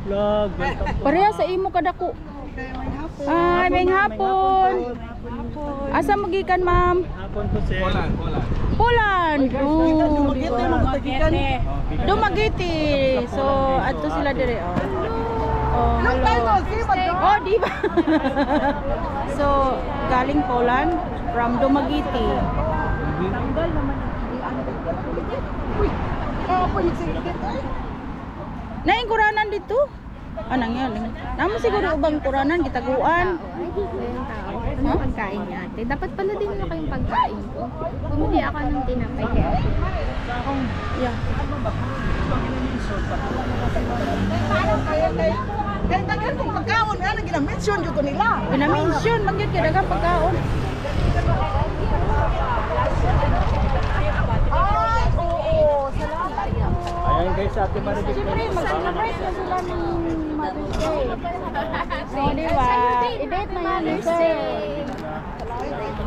Vlog, welcome po. Pareha sa imo kadako. Ay, may hapon. Asa magikan, ma'am? Hapon po sir. Poland. Oh, Dumaguete. So, adto sila dire. Oh, hello. Oh, di ba? So, galing Poland from Dumaguete. Tanggal naman. Naing kuranan dito? Anong yan? Naman siguro ubang kuranan, gitaguan. Ano pagkain niya ate? Dapat pala din mo kayong pagkain ko. Bumili ako ng tinapay kaya. Yeah. Kaya tagal kong pagkaon nga, ginamention dito nila. Pinamention, magyud ka dagang pagkaon. Ay, oo, salamat. Ayan guys, Ate Maribik. Siyempre, mag-celebrate na sila ng Mother's Day. So, di ba? I-date na yan, sir.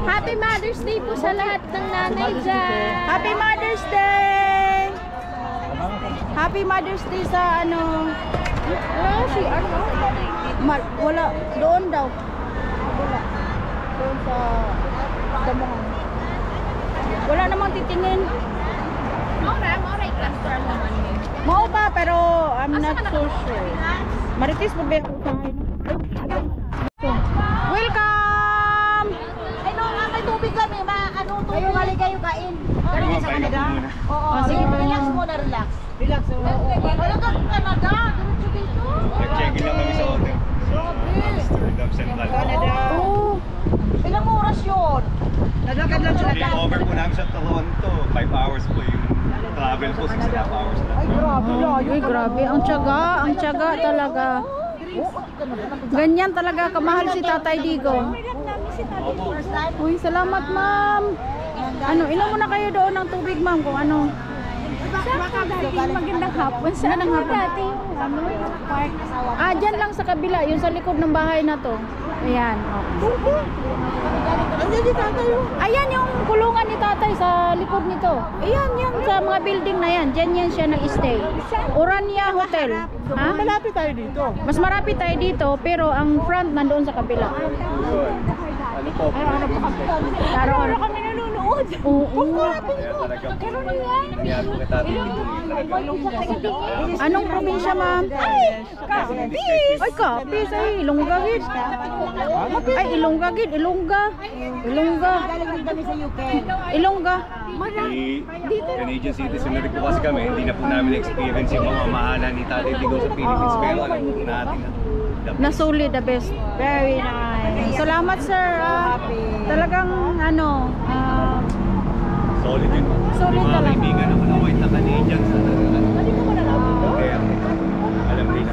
Happy Mother's Day po sa lahat ng nanay dyan. Happy Mother's Day! Happy Mother's Day sa ano? Si ano? Wala, doon daw. Wala. Doon sa damuhan. Wala namang titingin. Maura, cluster naman yun. Mao pa, pero I'm not so sure. Marites po ba ako sa welcome! Ay, no, nga may tubig kami. Ano, tubig mali kayo kain. Galing sa Canada? Oo, sige, relax muna, relax. Relax. Wala ka Canada, diretso dito. Nag-check-in lang kami sa hotel. Sa Amsterdam Central. Oh, Ilang oras yun? Nagakad lang sila. Over po namin sa Toronto. 5 hours po yung travel po. 6.5 hours na. Ay, grabe. ay, grabe. Ang tiyaga talaga. Ganyan talaga kamahal si Tatay Digo. Uy, salamat ma'am. Ano, inom muna kayo doon ng tubig ma'am kung ano. Magandang hapon. Saan ang hapon? Dati yung park. Dyan lang sa kabila, yung sa likod ng bahay na to. Ayan. Ayan yung kulungan ni Tatay sa likod nito. Ayan, yan sa mga building na yan. Diyan yan siya nag-stay. Urania Hotel. Ha? Malapit tayo dito. Mas marapit tayo dito, pero ang front nandoon sa kabila. Ano po? Araw-araw Kami nanonood. Oo. Nangyari po kita dito. Anong probinsya, ma'am? Kapis! Ay, Kapis. Ay, Ilongga gid. Ay, Ilongga gid. Ilongga. Ilongga. Canadian citizen na rin po kasi kami. Hindi na po namin experience yung mga mahala ni Tatay Digo sa Philippines. Pero alam po natin na Nasuli the best. Very nice. Salamat, sir. Talagang, ano, solid yun. Solid Yung mga talaga. kaibigan ako na white na Canadians. Kaya alam nila.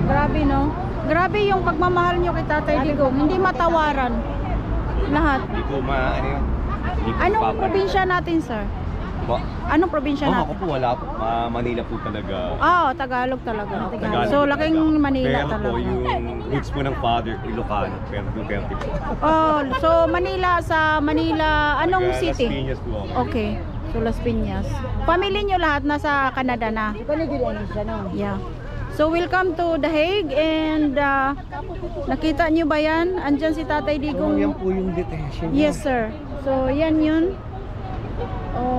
grabe, no? Grabe yung pagmamahal nyo kay Tatay Digong. Hindi matawaran. Lahat. Hindi po ano yun. Hindi po Anong papalitan. probinsya natin, sir? Po? Anong probinsya Ako natin? po wala po. Manila po talaga. Tagalog talaga. Tagalog So, talaga. laking Manila pero talaga. po yung roots po ng father, Ilocano, pero Duterte po. So Manila, anong Taga city? Las Piñas po ako. Okay. So Las Piñas. Family nyo lahat nasa Canada na? Yeah. So welcome to The Hague and nakita nyo ba yan? Andyan si Tatay Digong. Yan po yung detention. Yes, sir. So yan yun.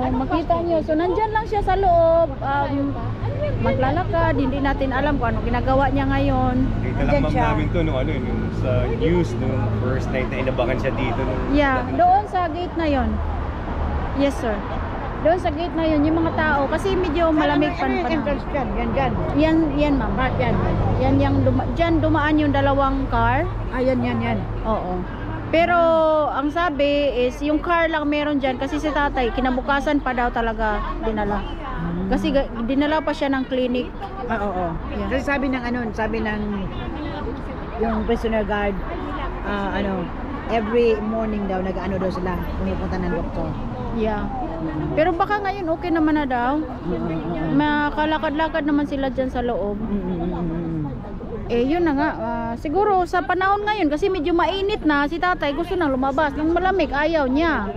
Makita nyo. So nandyan lang siya sa loob. Maglalakad. Hindi natin alam kung ano ginagawa niya ngayon. Kita lang ma'am namin to nung sa news nung first night na inabangan siya dito. Yeah, doon sa gate na yon. Yes, sir. Doon sa gate na yon, yung mga tao kasi medyo malamig pa Entrance dyan. Yan ma'am. Yan yung dyan dumaan yung dalawang car. Yan. Oo. Pero ang sabi is yung car lang meron dyan kasi si Tatay kinabukasan pa daw talaga dinala. Kasi dinala pa siya ng clinic. Oo. Yeah. Kasi sabi ng yung prisoner guard, every morning daw nag-ano daw sila, pumupunta ng doktor. Yeah. Pero baka ngayon okay naman na daw. Makalakad-lakad naman sila dyan sa loob. Yun na nga. Siguro sa panahon ngayon kasi medyo mainit na, si Tatay gusto nang lumabas. Nang malamig, ayaw niya.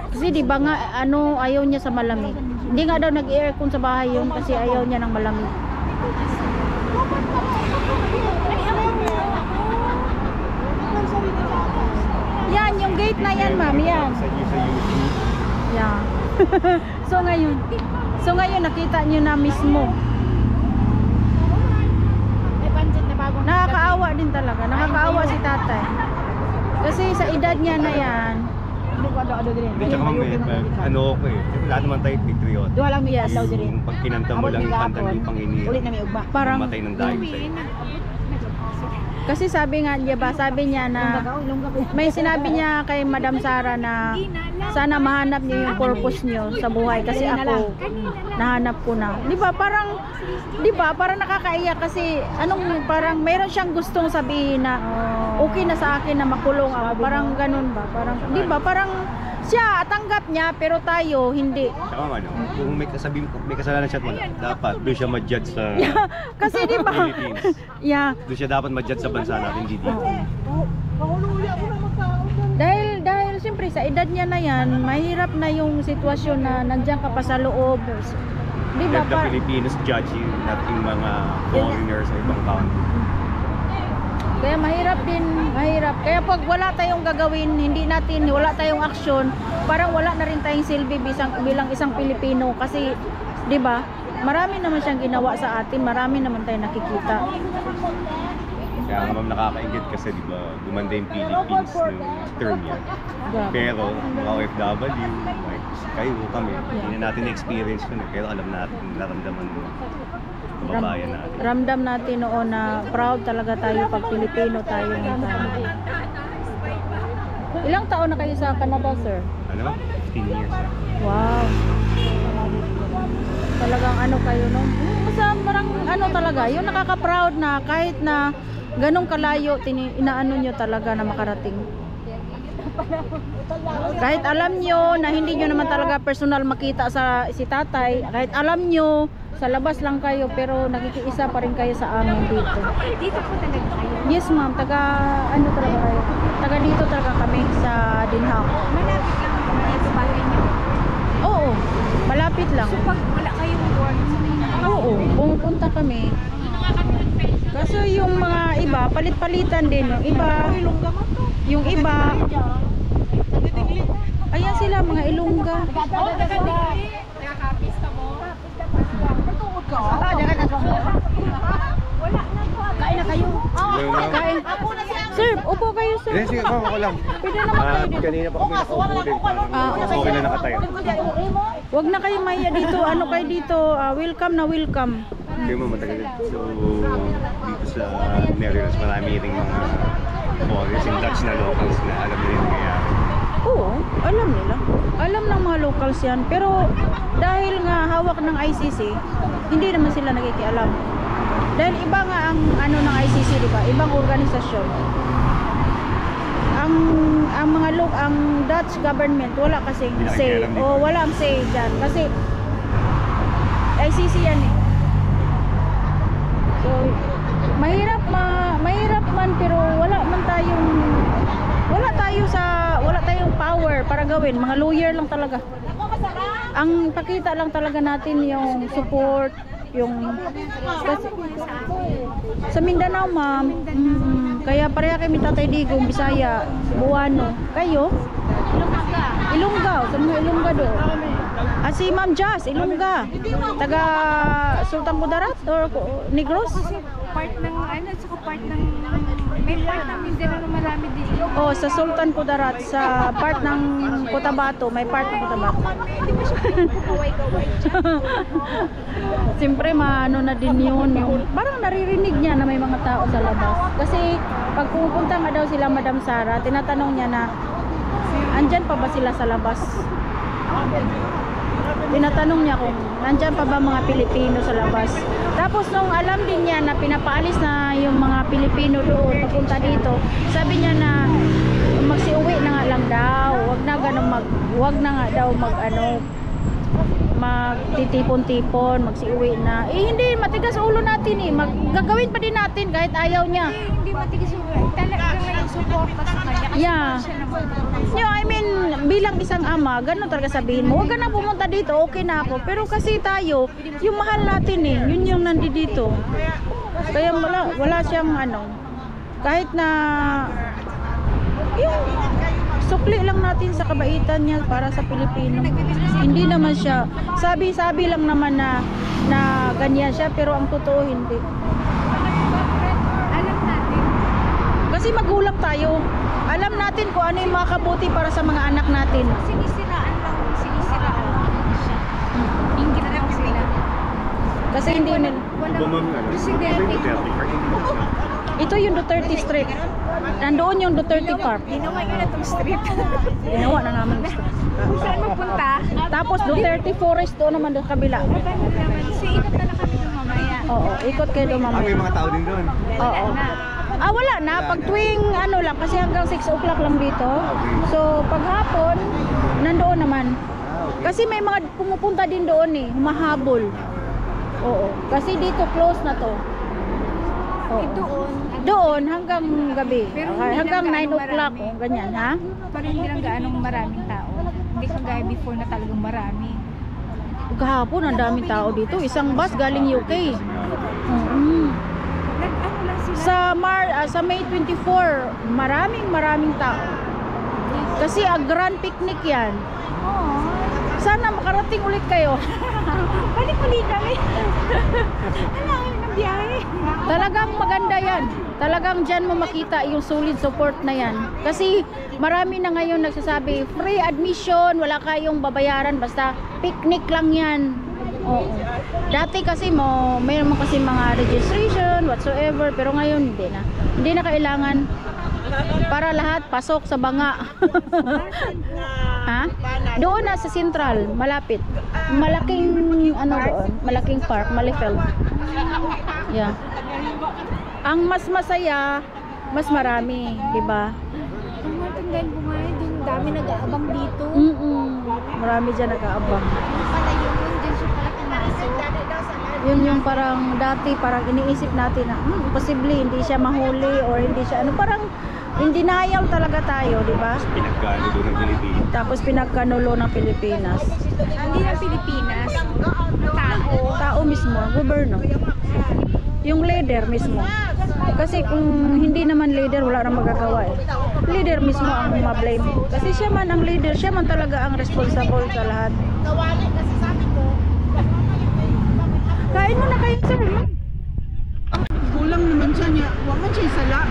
Kasi di ba nga, ayaw niya sa malamig. Hindi nga daw nag-aircon sa bahay yun kasi ayaw niya ng malamig. Kami yan. Sa YouTube. Yeah. So ngayon nakita nyo na mismo. May pancit na bagong Nakakaawa din talaga. Nakakaawa si tatay. Kasi sa edad niya na yan. Hindi ko ano din. Hindi, tsaka ano ako eh. Lahat naman tayo patriot. Duha lang may adlaw din. Yung pag kinanta mo lang yung kanta ng Panginoon. Ulit na may ugma. Parang Matay ng dahil sa'yo. kasi sabi nga niya ba, sabi niya na may sinabi niya kay Madam Sara na sana mahanap niyo yung purpose niyo sa buhay kasi ako nahanap ko na. 'Di ba? Parang nakakaiyak kasi anong parang mayroon siyang gustong sabihin na okay na sa akin na makulong ako. Parang ganun ba? Parang 'di ba? Parang siya tanggap niya pero tayo hindi. Saka ano, kung may kasalanan siya at dapat doon siya ma-judge sa Kasi 'di ba? Philippines. Yeah. Doon siya dapat ma-judge sa bansa natin, hindi dito. Dahil siyempre sa edad niya na yan, mahirap na yung sitwasyon na nandiyan ka pa sa loob. Di ba Let the Filipinos judge you, not yung mga foreigners sa ibang country. Kaya mahirap. Kaya pag wala tayong gagawin, wala tayong aksyon, parang wala na rin tayong silbi bilang isang Pilipino kasi 'di ba? Marami naman siyang ginawa sa atin, marami naman tayong nakikita. Kaya naman nakakaingit kasi di ba gumanda yung Philippines nung term yan. Grabe. Pero mga OFW, like kayo, kami, hindi na natin experience yun eh. Pero alam natin, naramdaman mo kababayan natin. Ramdam natin noon na proud talaga tayo pag Pilipino tayo. Ilang taon na kayo sa Canada, sir? Ano? 15 years na. Wow. Talagang ano kayo, no? Basta marang ano talaga, yung nakaka-proud na kahit na ganong kalayo, inaano nyo talaga na makarating. Kahit alam nyo na hindi nyo naman talaga personal makita si tatay, kahit alam nyo sa labas lang kayo pero nakikiisa pa rin kayo sa amin dito. Dito po talaga kayo. Yes ma'am, taga ano talaga kayo? Taga dito talaga kami sa Dinham. Malapit lang ako sa bahay niyo. Oo, malapit lang. So pag wala kayong work, Oo, pumupunta kami. Kaso yung mga iba, palit-palitan din. Yung iba, ayan sila, mga Ilongga. nakakapis ka mo. Kain na kayo. Kain. Sir, upo kayo, sir. Sige, ako lang. Pwede naman kayo dito. Kanina pa kami nakaupo din. Okay na nakatayo. Huwag na kayo mahiya dito. Ano kayo dito? Welcome na welcome. Kayo mo matagal. So, dito sa Netherlands, marami ring mga foreigners and Dutch na locals na alam nila yung nangyayari. Oo, alam nila. Alam ng mga locals yan. Pero dahil nga hawak ng ICC, hindi naman sila nakikialam. Dahil iba nga ang ano ng ICC, di ba? Ibang organisasyon. Ang mga ang Dutch government wala kasing say. O wala ang say diyan kasi ICC yan eh. So mahirap man pero wala tayong power para gawin. Mga lawyer lang talaga. Ang pakita lang talaga natin yung support, yung kasi, sa Mindanao ma'am. Kaya pareha kami Tatay Digong, Bisaya, Buano. Kayo? Ilongga, sa mga Ilongga doon. Si Ma'am Jazz, Ilongga. Taga Sultan Kudarat or Negros? Part ng saka part ng may part ng Mindanao na marami dito. Oh, sa Sultan Kudarat, sa part ng Cotabato, may part ng Cotabato. Siyempre maano na din yun, yung parang naririnig niya na may mga tao sa labas. Kasi pag pupunta nga daw sila Madam Sara, tinatanong niya na andyan pa ba sila sa labas? Tinatanong niya kung nandyan pa ba mga Pilipino sa labas. Tapos nung alam din niya na pinapaalis na yung mga Pilipino doon papunta dito, sabi niya na magsiuwi na nga lang daw. Wag na nga daw magtitipon-tipon, magsiuwi na. Hindi, matigas ulo natin eh. Gagawin pa din natin kahit ayaw niya. Hindi matigas ulo. Talagang may suporta sa kanya. Yeah. I mean, bilang isang ama, ganun talaga sabihin mo. Huwag ka na pumunta dito, okay na ako. Pero kasi tayo, yung mahal natin eh, yun yung nandito. Kaya wala siyang kahit na yung Isukli lang natin sa kabaitan niya para sa Pilipino. Hindi naman siya, sabi-sabi lang naman na ganyan siya, pero ang totoo hindi. Alam natin. Kasi magulang tayo. Alam natin kung ano yung makabuti para sa mga anak natin. Sinisiraan lang siya. Ingit lang sila. Kasi hindi nila. Iba ma'am nga. Presidente. Ito yung Duterte Street. Nandoon yung Duterte Park. Ginawa nyo na itong street. Ginawa na naman gusto. Kung saan magpunta? Tapos Duterte Forest doon naman doon kabila. Ikot na kami ng mamaya. Oo, ikot kayo doon May mamaya. mga tao din doon. Oo. Wala na. Pag tuwing ano lang, kasi hanggang 6 o'clock lang dito. So, pag hapon, nandoon naman. Kasi may mga pumupunta din doon eh, humahabol. Oo. Kasi dito close na to. Oo. Doon hanggang gabi. Pero Hanggang hindi 9 lang o'clock. marami. Oh, ganyan, ha? Parang hindi lang gaanong maraming tao. Hindi kagaya before na talagang marami. Kahapon, ang daming tao dito. Isang bus galing UK. Nag-ano lang sila. Sa May 24, maraming tao. Kasi grand picnic yan. Oo. Sana makarating ulit kayo. Balik ulit kami. Ang laki ng biyahe. Talagang maganda yan. Talagang dyan mo makita yung solid support na yan. Kasi marami na ngayon nagsasabi, free admission, wala kayong babayaran, basta picnic lang yan. Oo. Dati kasi mayroon mo kasi mga registration, whatsoever, pero ngayon hindi na. Hindi na kailangan. Para lahat pasok sa banga. Ha? Doon na sa Central, malapit. Malaking ano doon, malaking park, Malifeld. Yeah. Ang mas masaya, mas marami, 'di ba? Ang matandaan ko nga, din dami nag-aabang dito. Marami diyan nag-aabang. Pala yun, dyan siya pala pumasok. Yun yung parang dati parang iniisip natin na posible hindi siya mahuli or hindi siya ano, parang in denial talaga tayo, 'di ba? Pinagkano doon ng Pilipinas. Tapos pinagkanulo ng Pilipinas. Hindi ng Pilipinas. Tao mismo, gobyerno. Yung leader mismo. Kasi kung hindi naman leader, wala nang magagawa eh. Leader mismo ang ma-blame. Kasi siya man ang leader, siya man talaga ang responsible sa lahat. Kain mo na kayo, sir. Kulang naman siya niya. Huwag man siya sala.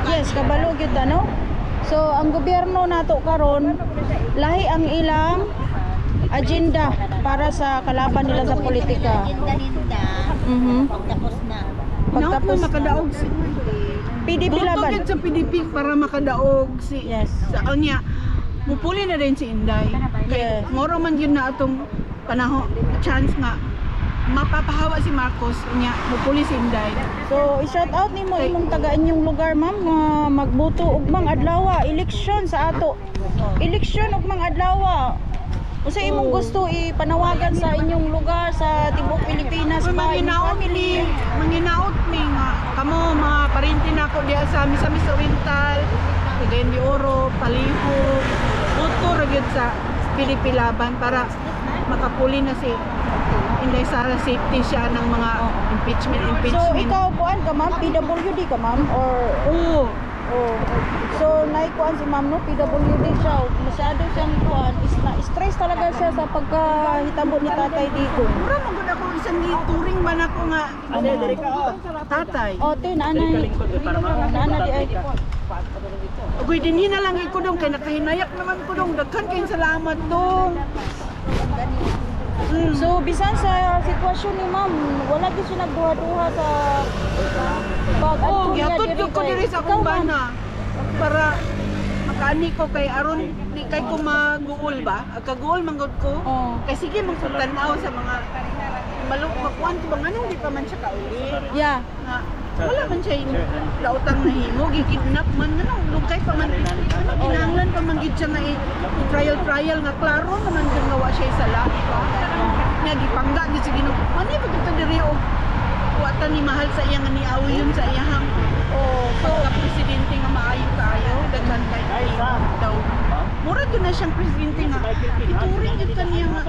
Yes, kabalo gyud ano. So ang gobyerno nato karon lahi ang ilang agenda para sa kalaban nila sa politika. Tapos na. Pagtapos makadaog si PDP laban. sa PDP para makadaog si Yes. sa kanya. Mupuli na din si Inday. Yes. Moro man yun na atong panahon chance nga mapapahawa si Marcos niya mupuli si Inday. So i-shout out nimo imong taga inyong lugar, ma'am, nga magboto ugmang adlaw, eleksyon sa ato. Eleksyon ugmang adlaw. Usa imong gusto ipanawagan sa inyong lugar sa tibuok Pilipinas Kung ba inyong family? manginaot mi nga kamo mga parente nako diha sa Misamis Oriental, Cagayan de Oro, Paliho, boto ra gyud sa PDP laban para makapuli na si Inday Sara, safety siya ng mga impeachment. So ikaw kuan ka, ma'am, PWD ka, ma'am, or Oo. so naikuan si ma'am, no, PWD siya. Masyado siyang kuan, stress talaga siya sa pagkahitabo ni Tatay Digong. Mura magud ako isang turing man ako nga tatay. O tin anay. Nana di ay. Ugoy dinhi na lang iko dong kay nakahinayak naman ko dong daghan kay salamat dong. So bisan sa sitwasyon ni ma'am, wala gyud siya nagduha-duha sa Oh, niya yatod diri ko kay- diri sa Ikaw, akong ma'am. bana para makaani ko kay aron di kay ko maguol ba? Agkaguol manggod ko. Oh. Kay sige mong tanaw sa mga maluk makuan ko bang anong di pa man siya kauli. Yeah. Nga wala man siya yung daotang nahimo gikidnap man ano lugay pa man kinahanglan pa man gid siya nga i-trial nga klaro naman kung gawa siya sa lahi ba nga gipangga gid sa Ginoo mani pa kita diri og watan ni mahal sa iya nga niawiyon sa iyahang pagka presidente nga maayo kaayo daghan kay daw mura gyud na siyang presidente nga ituring gyud kaniya nga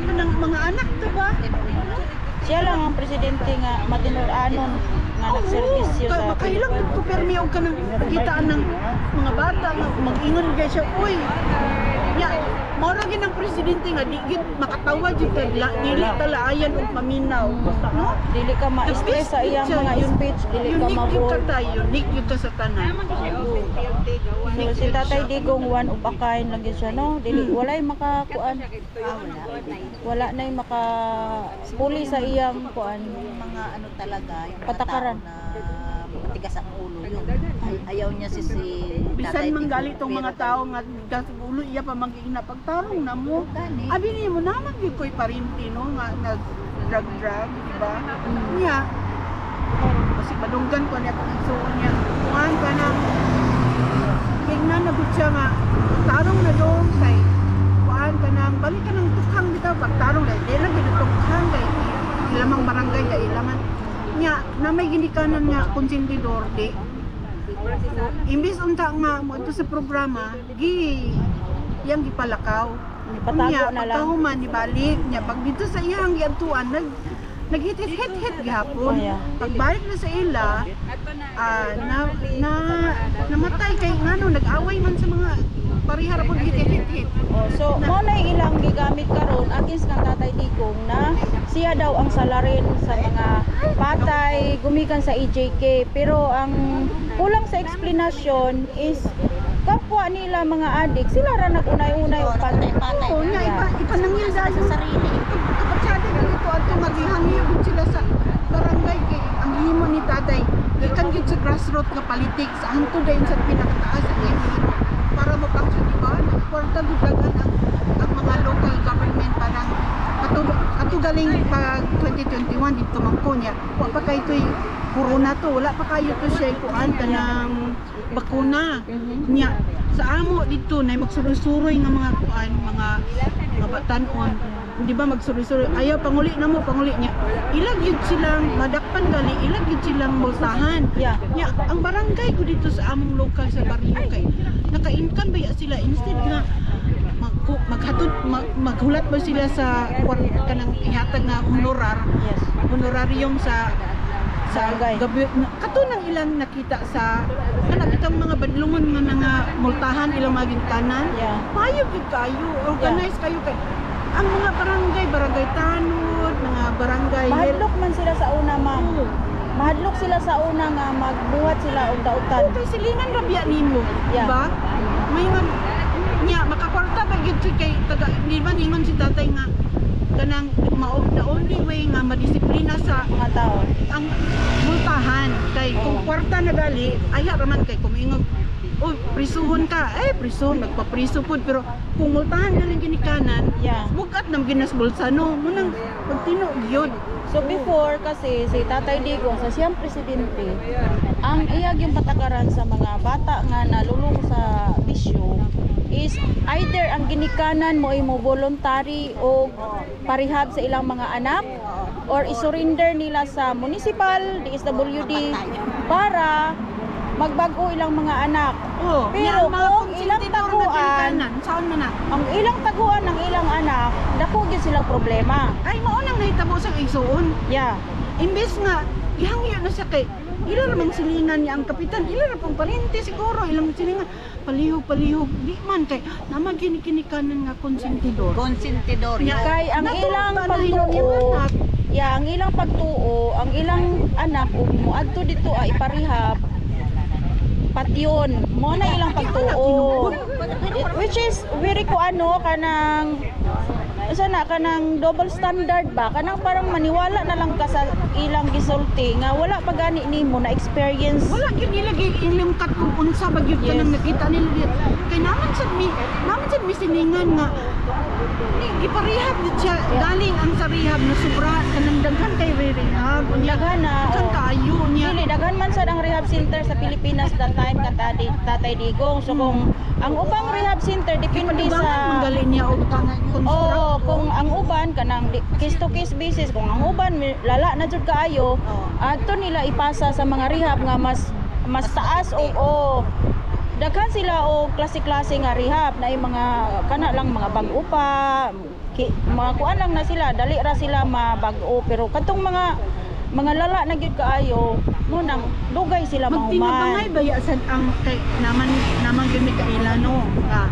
kanang mga anak to ba. Siya lang ang presidente nga matinur-anon nga nga nagserbisyo sa Makailang ko permi og kanang kitaan ng mga bata nga mag-ingon gyud siya, uy. Ya, mao ra gyud ang presidente nga di gyud makatawa gyud ka dili talaayan og paminaw, no? dili ka ma-stress sa iyang mga speech, dili ka Unique yung ma-bored. katay, unique yung ka sa tanan. So, si Tatay Digong one of a kind lang yun siya, no? Dili, walay makakuan. Wala na yung makapuli sa iyang kuan. Mga ano talaga, yung mga Patakaran. tao na matigas ang ulo yun. Ayaw niya si Bisan man gali tong Pero mga tao nga gasulo iya pa magiging pagtarong na mo. Gani. Abi ni mo naman gyud koy parinti no nga nag drug, di ba? Niya. Kasi madunggan ko niya so niya. Kuan ka nang tingnan na gud siya nga tarong na dong kay kuan ka nang balik ka nang tukhang bitaw pagtarong dai di lang gyud tukhang kay ilamang barangay kay ilaman nya na may ginikanan nga konsentidor di imbis unta nga mo ito sa programa yang gipalakaw Patago Unya, na lang. pagkahuman ni balik niya pag dito sa iyang giadtuan naghit-hit gihapon. Oh, yeah. Pagbalik na sa ila namatay kay ngano nag-away man sa mga parihara pud hit. Oh, so, mo na yung ilang gigamit karon against ng Tatay Digong na siya daw ang salarin sa mga patay, gumikan sa EJK. Pero ang kulang sa explanation is kapwa nila mga adik, sila ra nag-unay-unay og patay. Oo, nya ipanangil dahil sa sarili. kapatsada dito at magihangyo gud sila sa barangay kay ang himo ni tatay gikan gyud sa grassroots nga politics hangtod dayon sa pinakataas ang himo para mapangsyon di ba kwarta dudagan ang mga local government parang katugaling pag 2021 dito mangko niya wa pa kay toy corona to wala pa kayo to siya kuan kanang bakuna niya sa amo dito na magsuroy-suroy nga mga kuan mga batanon di ba magsuroy-suroy ayaw panguli niya ilag yun silang madakpan gali ilag yun silang multahan Yeah. ya ang barangay ko dito sa among lokal sa barrio kay naka-income ba ya sila instead nga maghulat ba sila sa kanang ihatag na Yes. honoraryong sa Barangay. gabi kato nang ilang nakita sa nakitang mga badlungon nga mga multahan ilang mga gintanan Yeah. payo gid kayo organize kayo kay ang mga barangay tanod mga barangay Mahadlok man sila sa una, ma'am. Oo. Mahadlok sila sa una nga magbuhat sila og dautan. kay silingan ra biya nimo Yeah. diba may nga nya makakwarta ba gyud si kay taga di ba ningon si tatay nga kanang the only way nga madisiplina sa Mga tao. ang multahan kay kung kwarta na gali aya raman kay kumingog oh prisuhon ka prisuhon magpapriso pud pero kung multahan galing ginikanan Yeah. bugat nam ginas bulsa no munang pagtino gyud So before kasi si Tatay Digong sa siyang presidente, ang iyag yung patakaran sa mga bata nga nalulong sa bisyo is either ang ginikanan mo ay mo voluntary o parihab sa ilang mga anak or isurrender nila sa municipal, DSWD para magbago ilang mga anak. oh Pero kung ilang taguan, saan man na ang ilang taguan ng ilang anak, dako gyud silang problema. ay mao nang nahitabo sa igsuon Yeah. imbes nga ihangyo na sa kay ila namang silingan niya ang kapitan ila na pang parente siguro ilang silingan palihog di man kay naman ginikikanan nga konsentidor Konsentidor. Yeah. Kay ang Natuwa ilang na hinon yung pagtuo, anak. ang ilang pagtuo, ang ilang anak ug moadto dito ay iparihab patyon mo na ilang pagtuo, which is very kanang sana kanang double standard ba kanang parang maniwala na lang ka sa ilang gisulti nga wala pa gani nimo na experience. wala gyud nila ilungkat kung unsa ba gyud kanang Yes. nakita nila kay naman sad mi siningan nga ni giparehab gyud siya galing ang sa rehab na sobra kanang daghan kay rehab Daghan na, kan oh. kayo niya Dili, daghan man sad ang rehab center sa Pilipinas that time Tatay Digong. So kung ang ubang rehab center depende sa manggali niya og Oo, kung ang uban kanang case to case basis, kung ang uban lala na jud kaayo, adto nila ipasa sa mga rehab nga mas taas o daghan sila o klase-klase nga rehab na mga kana lang mga bag-o pa, mga kuan lang na sila, dali ra sila mabag-o pero katong mga mga lala na gyud kaayo mo nang dugay sila magtinabangay mahuman. ba yasan ang kay naman gami kailano nga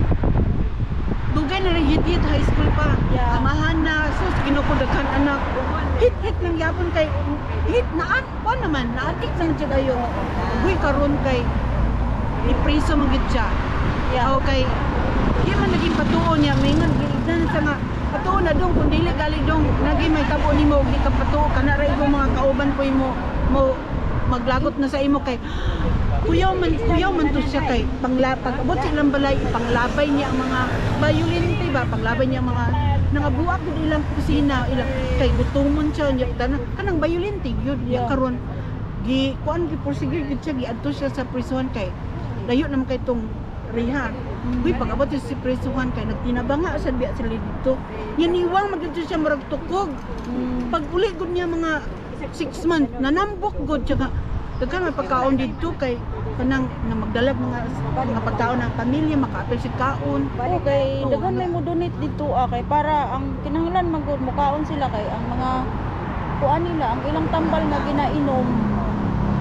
dugay na rin hit high school pa. Yeah. Amahan na sus kinukudaghan anak. Hit lang yapon kay hit naan pa naman naatik lang siya kayo. Uy karon kay ipriso man gid siya. Yeah. Okay. Di man naging patuon niya mingan giignan sa nga patuon na dong kun dili gali dong naging may tabo nimo og di ka patuo kana ra imong mga kauban po mo maglagot na sa imo kay kuyaw man to siya kay panglapag abot silang balay panglabay niya ang mga violente ba panglabay niya ang mga nangabuak gud ilang kusina ilang kay gutumon siya nya kanang violente gyud Yeah. karon gi kuan gi pursige gid siya giadto siya sa prison kay layo naman kay tong riha. Uy, pag-abot si presuhan kay nagtinabanga sa biya sila dito. Yaniwang magdito siya marag tukog. Pag uli gud niya mga 6 months nanambok gud siya daghan may pagkaon dito kay kanang na magdala mga pagkaon ng pamilya makaapil si kaon. Okay, daghan may mo donate dito kay para ang kinahanglan magud mukaon sila kay ang mga kuan nila ang ilang tambal nga ginainom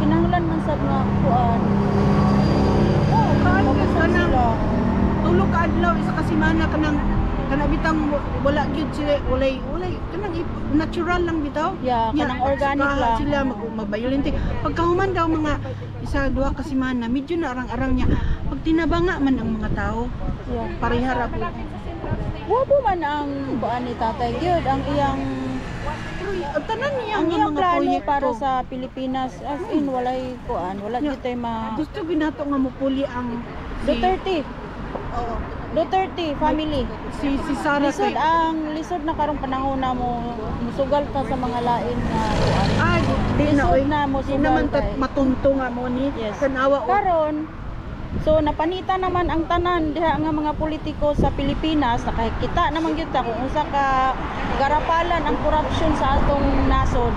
kinahanglan man sad nga kuan. Oh, Mabusog kanang sila. tulog ka adlaw isa ka semana kanang bitang wala gyud sila walay kanang natural lang bitaw. Yeah, kanang organic lang. Sila magbayolente. Pagkahuman daw mga isa duha ka semana medyo na arang-arang niya. Pag tinabanga man ang mga tao, Yeah. parihara po. Wabo man ang kuan ni Tatay gyud ang iyang Tanan niya ang ang iyang mga plano proyekto. para sa Pilipinas as in walay kuan wala Yeah. gyud tay ma Gusto ginato nga mupuli ang Duterte. Oo. Duterte family. Si Sara Lisod lisod na karong panahon na mo musugal ka sa mga lain nga kuan. Ay, di na Lisod oy. na mo Di sugal naman kay. matunto nga mo ni. Yes. Tanawa o. Karon so napanita naman ang tanan diha nga mga politiko sa Pilipinas nakakita naman gyud ta kung usa ka garapalan ang korupsyon sa atong nasod.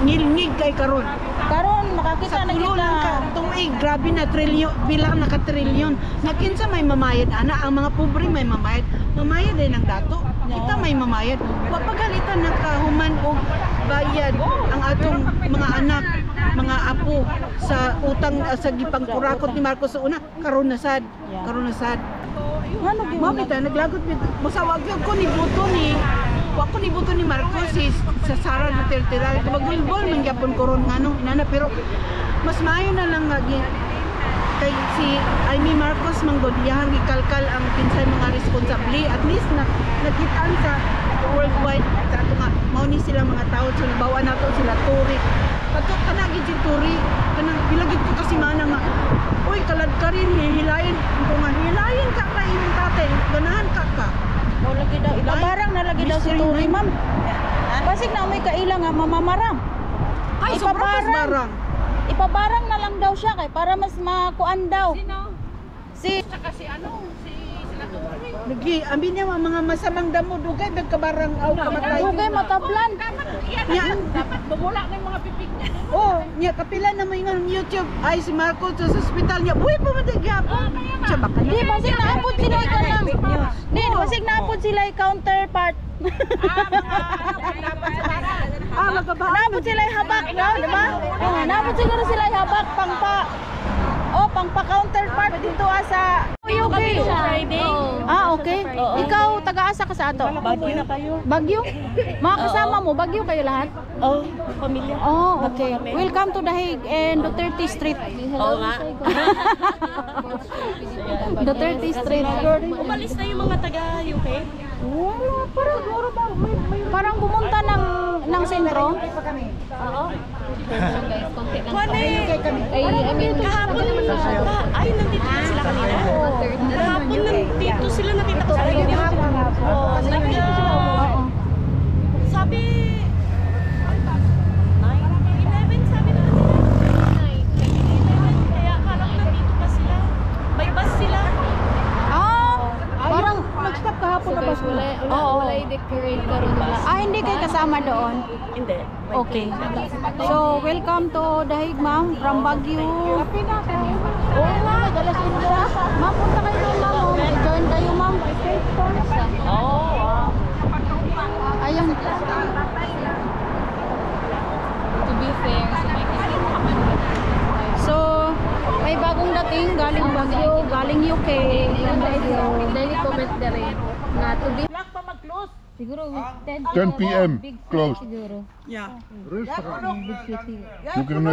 Nilngig kay karon. Karon makakita Sa na gyud tulunan ka ta. tuig grabe na trilyon bilang naka-trilyon. Nakinsa may mamayad ana ang mga pobre may mamayad. Mamayad ay ng dato. Kita may mamayad. Wa pagalitan nakahuman og bayad ang atong mga anak, mga apo sa utang sa gipangkurakot ni Marcos sa una karon na sad. Yeah. Karon na sad. Ano gyud Mo kita naglagot bit musawag gyud ko ni buto ni wa ko ni buto ni Marcos sa Sara Duterte ra magulbol man gyapon koron ngano inana pero mas maayo na lang nga kay si Amy Marcos manggod iyang gikalkal ang pinsay mga responsable at least nakitaan sa worldwide sa ato nga mao ni sila mga tao so nabawa nato sila turi patok kana gid si turi kanang bilagid ko kasi mana nga uy kalad ka rin hihilayin ko nga hihilayin ka kay imong tatay ganahan ka mo lagi daw ipabarang na lagi daw si Mystery Turi nine. ma'am. Basig na may kaila nga mamamarang. ay sobrang barang Ipabarang na lang daw siya kay para mas makuan daw. Si lagi ambi niya mga masamang damo dugay bag kabarang aw kamatay dugay matablan. nya dapat bumula ng mga pipig niya oh nya kapila na may nga YouTube ay si Marcos sa ospital niya buhay pa man gyapon siya baka Di basig naapod sila kanang. Di basig naapod sila counterpart. Naapod sila habak daw, di ba? Naapod siguro sila habak pangpa counterpart dito sa Kami Friday. okay. Ikaw taga-asa ka sa ato? Bagyo na kayo. Bagyo? Mga kasama mo, Bagyo kayo lahat? Oh, pamilya. Oh, okay. Welcome to Dahig and Duterte Street. Oo nga. Duterte Street. Umalis na yung mga taga-UK. Wala, parang pumunta ng sentro. Oo. Kahapon naman na siya. Ay, nandito na sila kanina. Kahapon nandito sila nakita ko sa video. Sabi 9:11 sabi na nila. 9:11 kaya akala ko nandito pa sila. May bus sila. Parang nag-stop kahapon na bus Wala i-decorate ka rin ba? hindi kayo kasama doon. Hindi. Okay. So, welcome to Dahig, ma'am, from Baguio. Oo nga, dalas Indra. Ma'am, punta kayo doon, ma'am. Join kayo, ma'am. Oo. Ayun. Fair sa may So, may bagong dating galing Baguio, galing UK. Yung Baguio. Daily comment na rin na to be Black pa mag-close. siguro 10 10 p.m. big city closed. siguro. Yeah. Big city. You can,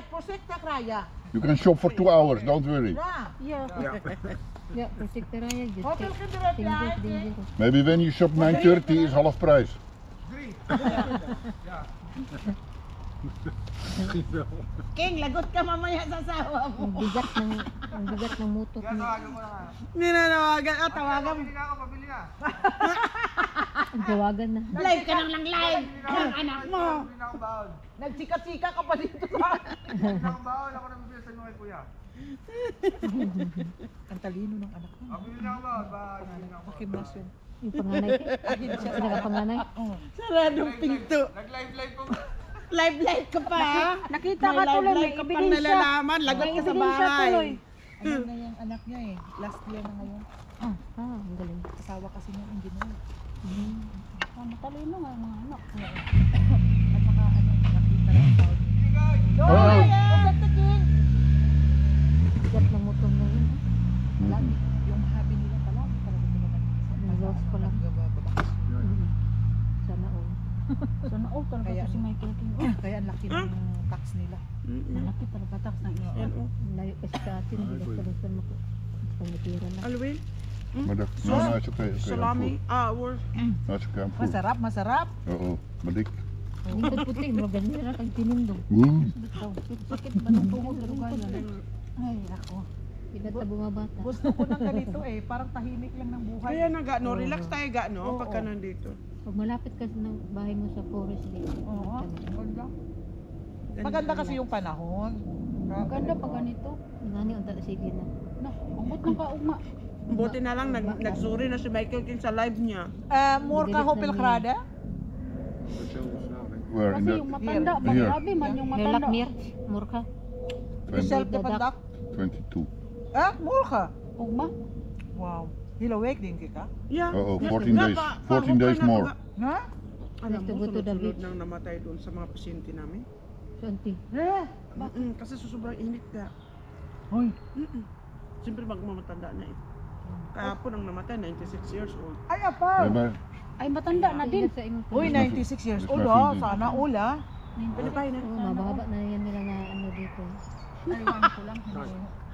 Protect na kraya. You can shop for 2 hours, don't worry. Yeah. Yeah, protektoraya just Hotel ka direct dangerous. Maybe when you shop 9:30 is half price. King, lagot ka mamaya sa asawa mo. Ang bigat ng mutot niya. Ninanawagan. Tawagan. Ang gawagan na. Live ka nang lang live. Ang anak mo. Nagchika-chika ka pa dito sa... Ang talino ng anak mo. Pakimnasyon. Yung panganay. Pinakapanganay. Saradong pinto. Nag-live po. Live ka pa ha? Nakita ka tuloy, may ka pang ebidensya. nalalaman. Lagot ka sa Ebidensya bahay. tuloy. Ano na yung anak niya eh. Last year na ngayon. Ang galing. Asawa kasi niya engineer. Matalino nga ang mga anak. At saka ano, nakita lang tao niya. Oh, Bigat ng mutot na yun. Palagi, yung hobby nila palagi talaga sila Nag-loss pa lang. nagbababas. Sana all. Sana all talaga Kaya to si ano? Michael King. Kaya ang laki ng tax nila. Malaki talaga tax ng isa. Layo kasi sa atin. Bigat pa rin sa mutot. Pangitiran na. Alwin? maar dat, no, it's okay. Salami? Or? No, it's okay, I'm full. Masarap, masarap. Oo, madik. Hindi puti. Maganda na kang tinindong. Sakit ba ng tuhod sa lugar na? Ay, ako. Bigat na bumabata. Gusto ko ng ganito eh. Parang tahimik lang ng buhay. Kaya naga, no, relax tayo ga, no, pagka nandito. Pag malapit ka ng bahay mo sa forest din. Oo. Maganda kasi yung panahon. Maganda pa ganito. Ngani ang sige na. No, ambot ng kaugma. Buti na lang, nagsuri na si Michael King sa live niya. More ka hopel krada? Where in Kasi that? yung matanda, Here. grabe man yung Merlak matanda. mir. Murka. Self kapandak? 22. More ka? Ugma. Wow. Hilawek din ka? Yeah. Oo, 14 days. 14 days more. Ha? Alam Just to mo, go to the sunod-sunod beach. nang namatay doon sa mga pasyente namin. Santi. Kasi sobrang init ka. Hoy. Siyempre magmamatanda na eh. Kahapon ang namatay, 96 years old. Ay, apal. Maar, Ay matanda na din. Sa imong Uy, 96 years Mas old ma-feel oh. din. Sana ula. Pilipay na. Oo, mababa na yan nila na ano dito. Aywan ko lang.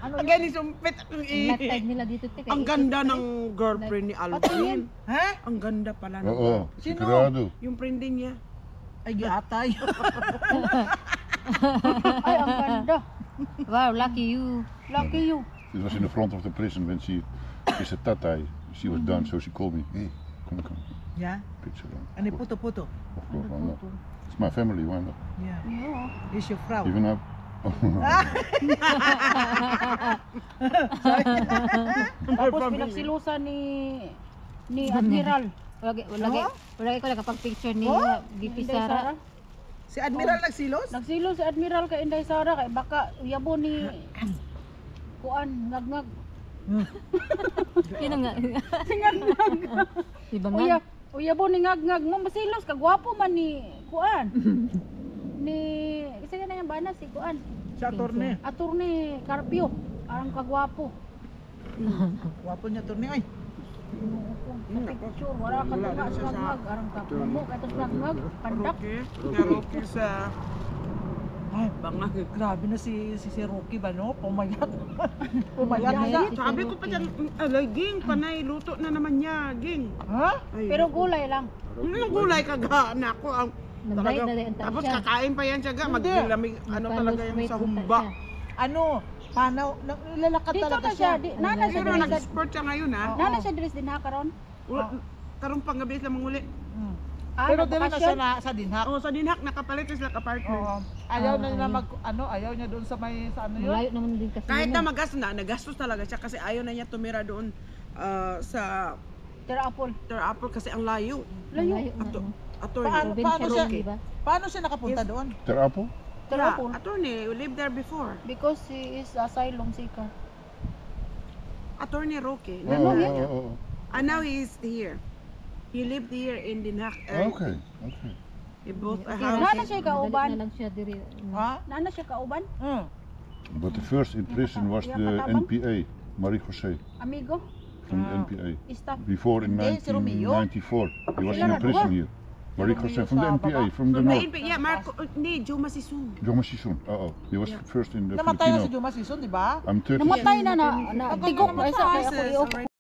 Ano Ang gani sumpit. Ang Ang lifetime nila dito. Teka, Ang ganda ng girlfriend ni Alvin. Ha? Ang ganda pala ng oo, Sino? sigurado. yung friend din niya. Ay, giatay. Ay, ang ganda. Wow, lucky you. Lucky you. It was in the front of the prison when she is a tatai. She was done, so she called me. Hey, come. Yeah? Picture on. Ano yung puto-puto? Of course, why not? It's my family, why not? Yeah. Yeah. Is your proud? Even up. Tapos pinagsilusan ni Admiral. Lagi ko nakapag-picture ni VP Inday Sara. Si Admiral nagsilos? Nagsilos si Admiral kay Inday Sara kay baka uyabo ni kuan ngagngag. Yun nga. Iba Uya, nga. uyabo ni ngagngag mo masilos ka gwapo man ni kuan. Ni isa na yung bana si kuan. Sa attorney. Attorney Carpio, arang kagwapo. Wapo niya to ni ay. Picture, wala ka tuga sa ngagngag, arang kapumo ka sa ngagngag, pandak. Rocky. Nga Rocky sa Ay, bangag. grabe na si Rocky ba no? Pumayat. Pumayat na. Sabi ko pa dyan, alay, ging, panay, luto na naman niya, ging. Ha? Ay, Pero gulay lang. Ang gulay kaga, nako, ang Nag-diet na din tapos siya. kakain pa yan siya ga, maglamig, ano talaga yung sa humba. Ano? Paano? Nilalakad Dito talaga na siya, siya. nana siya Pero diri sa nag-sport siya ngayon ha. nana siya diri din ha karon. Karong panggabi sila manguli. Hmm. Ah, Pero dili na siya nagbakasyon? sa dinhak. Oh, sa dinhak, nakapalit na sila apartment. Oo. Ayaw na nila ayaw niya doon sa may sa ano yun. Malayo naman din kasi. Kahit yun, na nagastos talaga siya kasi ayaw na niya tumira doon sa Tira apple. Apple kasi ang layo. Layo. Attorney. Paano Provincial siya? Rocky ba? Paano siya nakapunta doon? Ter Apple? Tira Yeah, apple. attorney, we lived there before. Because he is asylum seeker. Attorney Roque. Oh. And now he is here. He lived here in Dinhak. Okay. He built a Nana house. siya kauban. Ha? Nana siya kauban. But the first in prison was the NPA, Marie Jose, Amigo. from the NPA. Staff. Before in Hindi, si Romeo. 1994, he was in a prison here. Marie Jose from the NPA, from the north. Yeah, Marco, hindi, Joe Masison. Joma Sison, he was first in the Namatay na si Filipino. Juma Sison, di ba? I'm 30. Namatay na tigok na isa kaya ako